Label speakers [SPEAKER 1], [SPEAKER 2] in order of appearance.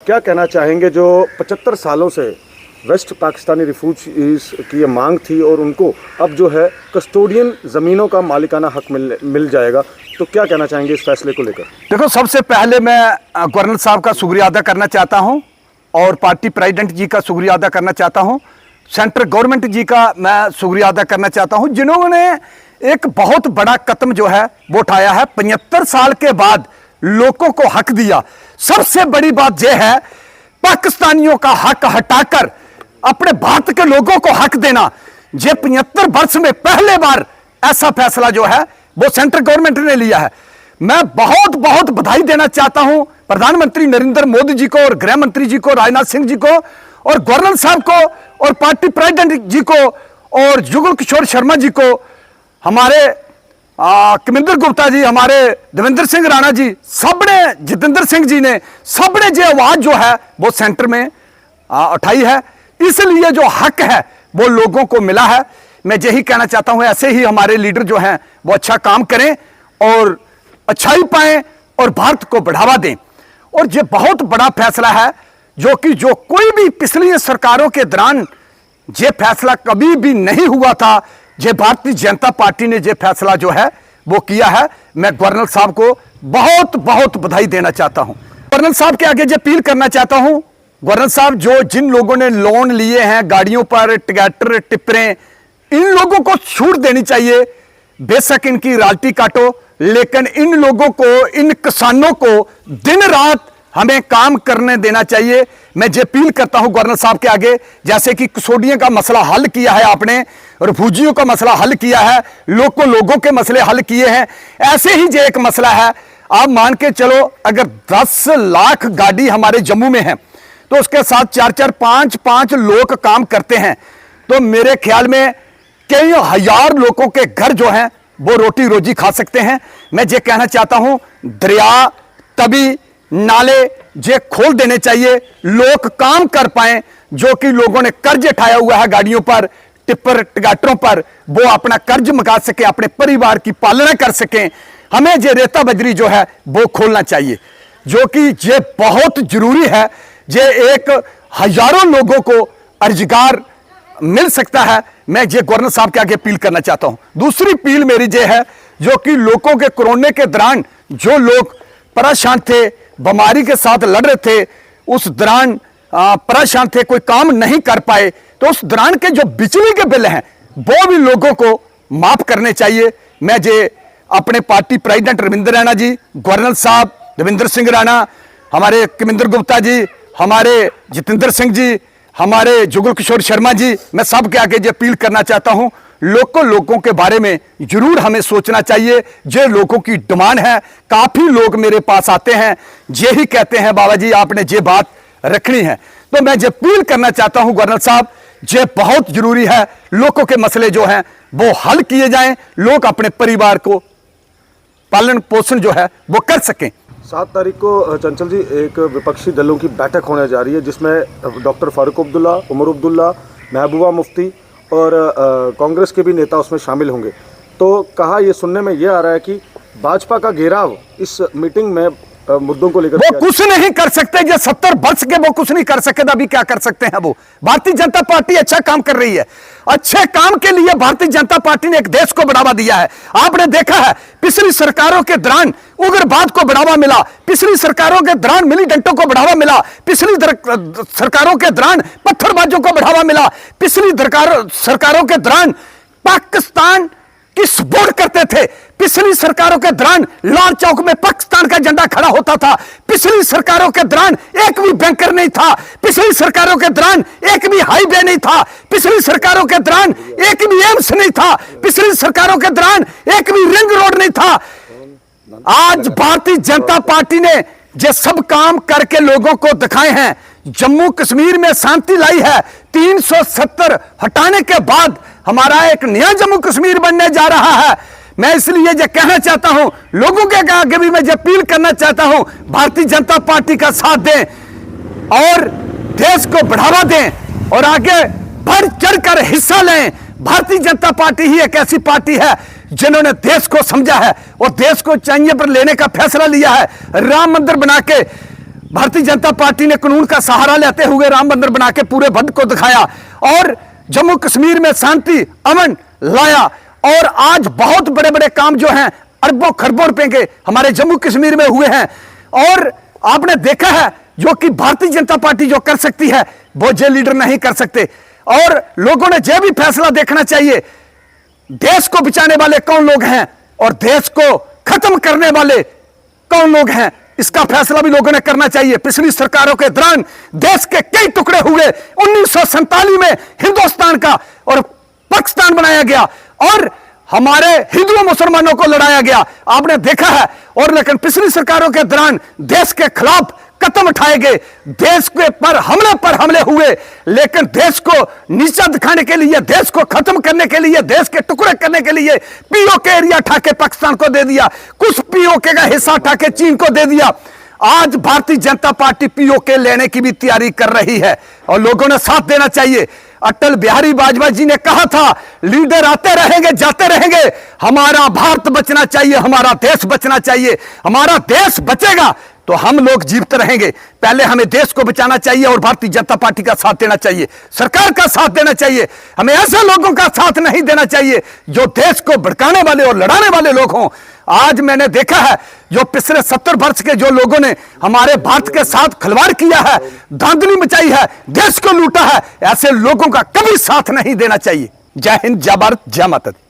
[SPEAKER 1] क्या कहना चाहेंगे जो 75 सालों से वेस्ट पाकिस्तानी रिफ्यूजीज की ये मांग थी और उनको अब जो है कस्टोडियन ज़मीनों का मालिकाना हक मिल जाएगा, तो क्या कहना चाहेंगे इस फैसले को लेकर?
[SPEAKER 2] देखो, सबसे पहले मैं गवर्नर साहब का शुक्रिया अदा करना चाहता हूं और पार्टी प्रेसिडेंट जी का शुक्रिया अदा करना चाहता हूं, सेंट्रल गवर्नमेंट जी का मैं शुक्रिया अदा करना चाहता हूं, जिन्होंने एक बहुत बड़ा कदम जो है वो उठाया है। 75 साल के बाद लोगों को हक दिया। सबसे बड़ी बात यह है, पाकिस्तानियों का हक हटाकर अपने भारत के लोगों को हक देना। ये 75 वर्ष में पहले बार ऐसा फैसला जो है वो सेंट्रल गवर्नमेंट ने लिया है। मैं बहुत बहुत बधाई देना चाहता हूं प्रधानमंत्री नरेंद्र मोदी जी को और गृह मंत्री जी को, राजनाथ सिंह जी को और गवर्नर साहब को और पार्टी प्रेसिडेंट जी को और जुगल किशोर शर्मा जी को, हमारे कमिंदर गुप्ता जी, हमारे देवेंद्र सिंह राणा जी, सबने, जितेंद्र सिंह जी ने, सबने जो आवाज जो है वो सेंटर में उठाई है। इसलिए जो हक है वो लोगों को मिला है। मैं यही कहना चाहता हूं, ऐसे ही हमारे लीडर जो हैं वो अच्छा काम करें और अच्छाई पाएं और भारत को बढ़ावा दें। और ये बहुत बड़ा फैसला है जो कोई भी पिछली सरकारों के दौरान ये फैसला कभी भी नहीं हुआ था। ये भारतीय जनता पार्टी ने ये फैसला जो है वो किया है। मैं गवर्नर साहब को बहुत बहुत बधाई देना चाहता हूं। गवर्नर साहब के आगे ये अपील करना चाहता हूं, गवर्नर साहब, जो जिन लोगों ने लोन लिए हैं गाड़ियों पर, ट्रैक्टर, टिप्परें, इन लोगों को छूट देनी चाहिए। बेशक इनकी रॉयल्टी काटो, लेकिन इन लोगों को, इन किसानों को दिन रात हमें काम करने देना चाहिए। मैं ये अपील करता हूं गवर्नर साहब के आगे, जैसे कि कस्टोडियन का मसला हल किया है आपने, रिफ्यूजियों का मसला हल किया है, लोगों के मसले हल किए हैं, ऐसे ही ये एक मसला है। आप मान के चलो, अगर 10 लाख गाड़ी हमारे जम्मू में है तो उसके साथ 4-4, 5-5 लोग काम करते हैं, तो मेरे ख्याल में कई हजार लोगों के घर जो हैं वो रोटी रोजी खा सकते हैं। मैं ये कहना चाहता हूं, दरिया, तभी, नाले ये खोल देने चाहिए, लोग काम कर पाएं। जो कि लोगों ने कर्ज उठाया हुआ है गाड़ियों पर, टिप्पर, ट्रैक्टरों पर, वो अपना कर्ज मुका सके, अपने परिवार की पालना कर सकें। हमें ये रेता बजरी जो है वो खोलना चाहिए, जो कि ये बहुत जरूरी है। ये एक हजारों लोगों को रोजगार मिल सकता है। मैं ये गवर्नर साहब के आगे अपील करना चाहता हूं। दूसरी अपील मेरी ये है, जो कि लोगों के कोरोना के दौरान जो लोग परेशान थे, बीमारी के साथ लड़ रहे थे, उस दौरान परेशान थे, कोई काम नहीं कर पाए, तो उस दौरान के जो बिजली के बिल हैं वो भी लोगों को माफ करने चाहिए। मैं ये अपने party president Ravindra Rana ji, governor साहब देवेंद्र सिंह राणा, हमारे कमिंदर गुप्ता जी, हमारे जितेंद्र सिंह जी, हमारे जुगल किशोर शर्मा जी, मैं सबके आगे ये अपील करना चाहता हूं, लोगों के बारे में जरूर हमें सोचना चाहिए। जो लोगों की डिमांड है, काफी लोग मेरे पास आते हैं, यही कहते हैं बाबा जी आपने ये बात रखनी है। तो मैं ये अपील करना चाहता हूं गवर्नर साहब, ये बहुत जरूरी है, लोगों के मसले जो हैं वो हल किए जाएं, लोग अपने परिवार को पालन पोषण जो है वो कर सकें।
[SPEAKER 1] 7 तारीख को चंचल जी एक विपक्षी दलों की बैठक होने जा रही है, जिसमें डॉक्टर फारूक अब्दुल्ला, उमर अब्दुल्ला, महबूबा मुफ्ती और कांग्रेस के भी नेता उसमें शामिल होंगे। तो कहा, ये सुनने में ये आ रहा है कि भाजपा का घेराव इस मीटिंग में मुद्दों को लेकर
[SPEAKER 2] वो कुछ नहीं कर सकते। जो 70 वर्ष के वो कुछ नहीं कर सके, अभी क्या कर सकते हैं? वो भारतीय जनता पार्टी अच्छा काम कर रही है। अच्छे काम के लिए भारतीय जनता पार्टी ने एक देश को बढ़ावा दिया है। आपने देखा है, पिछली सरकारों के दौरान उग्रवाद को बढ़ावा मिला, पिछली सरकारों के दौरान मिलीटेंटों को बढ़ावा मिला, पिछली सरकारों के दौरान पत्थरबाजों को बढ़ावा मिला, पिछली सरकारों के दौरान पाकिस्तान की सपोर्ट करते थे, पिछली सरकारों के दौरान लाल चौक में पाकिस्तान का झंडा खड़ा होता था, पिछली सरकारों के दौरान एक भी बैंकर नहीं था, पिछली सरकारों के दौरान एक भी हाईवे नहीं था, पिछली सरकारों के दौरान एक भी एम्स नहीं था, पिछली सरकारों के दौरान एक भी रिंग रोड नहीं था। आज भारतीय जनता पार्टी ने ये सब काम करके लोगों को दिखाए हैं। जम्मू कश्मीर में शांति लाई है। 370 हटाने के बाद हमारा एक नया जम्मू कश्मीर बनने जा रहा है। मैं इसलिए ये कहना चाहता हूं, लोगों के आगे भी मैं ये अपील करना चाहता हूं, भारतीय जनता पार्टी का साथ दें और देश को बढ़ावा दें और आगे बढ़ चढ़कर हिस्सा लें। भारतीय जनता पार्टी ही एक ऐसी पार्टी है जिन्होंने देश को समझा है और देश को चाहिए पर लेने का फैसला लिया है। राम मंदिर बना के भारतीय जनता पार्टी ने कानून का सहारा लेते हुए राम मंदिर बना के पूरे भद्द को दिखाया और जम्मू कश्मीर में शांति अमन लाया। और आज बहुत बड़े बड़े काम जो हैं अरबों खरबों रुपए के हमारे जम्मू कश्मीर में हुए हैं। और आपने देखा है जो कि भारतीय जनता पार्टी जो कर सकती है वो जे लीडर नहीं कर सकते। और लोगों ने जो भी फैसला देखना चाहिए, देश को बचाने वाले कौन लोग हैं और देश को खत्म करने वाले कौन लोग हैं, इसका फैसला भी लोगों ने करना चाहिए। पिछली सरकारों के दौरान देश के कई टुकड़े हुए। 1947 में हिंदुस्तान का और पाकिस्तान बनाया गया और हमारे हिंदुओं मुसलमानों को लड़ाया गया, आपने देखा है। और लेकिन पिछली सरकारों के दौरान देश के खिलाफ कदम उठाए गए, देश के पर हमले हुए, लेकिन देश को नीचा दिखाने के लिए, देश को खत्म करने के लिए, देश के टुकड़े करने के लिए पीओके एरिया उठा के पाकिस्तान को दे दिया, कुछ पीओके का हिस्सा उठा के चीन को दे दिया। आज भारतीय जनता पार्टी पीओके लेने की भी तैयारी कर रही है और लोगों ने साथ देना चाहिए। अटल बिहारी वाजपेयी जी ने कहा था, लीडर आते रहेंगे जाते रहेंगे, हमारा भारत बचना चाहिए, हमारा देश बचना चाहिए। हमारा देश बचेगा तो हम लोग जीवित रहेंगे। पहले हमें देश को बचाना चाहिए और भारतीय जनता पार्टी का साथ देना चाहिए, सरकार का साथ देना चाहिए। हमें ऐसे लोगों का साथ नहीं देना चाहिए जो देश को भड़काने वाले और लड़ाने वाले लोग हों। आज मैंने देखा है जो पिछले 70 वर्ष के जो लोगों ने हमारे भारत के साथ खिलवाड़ किया है, धांधली मचाई है, देश को लूटा है, ऐसे लोगों का कभी साथ नहीं देना चाहिए। जय हिंद, जय भारत, जय माता दी।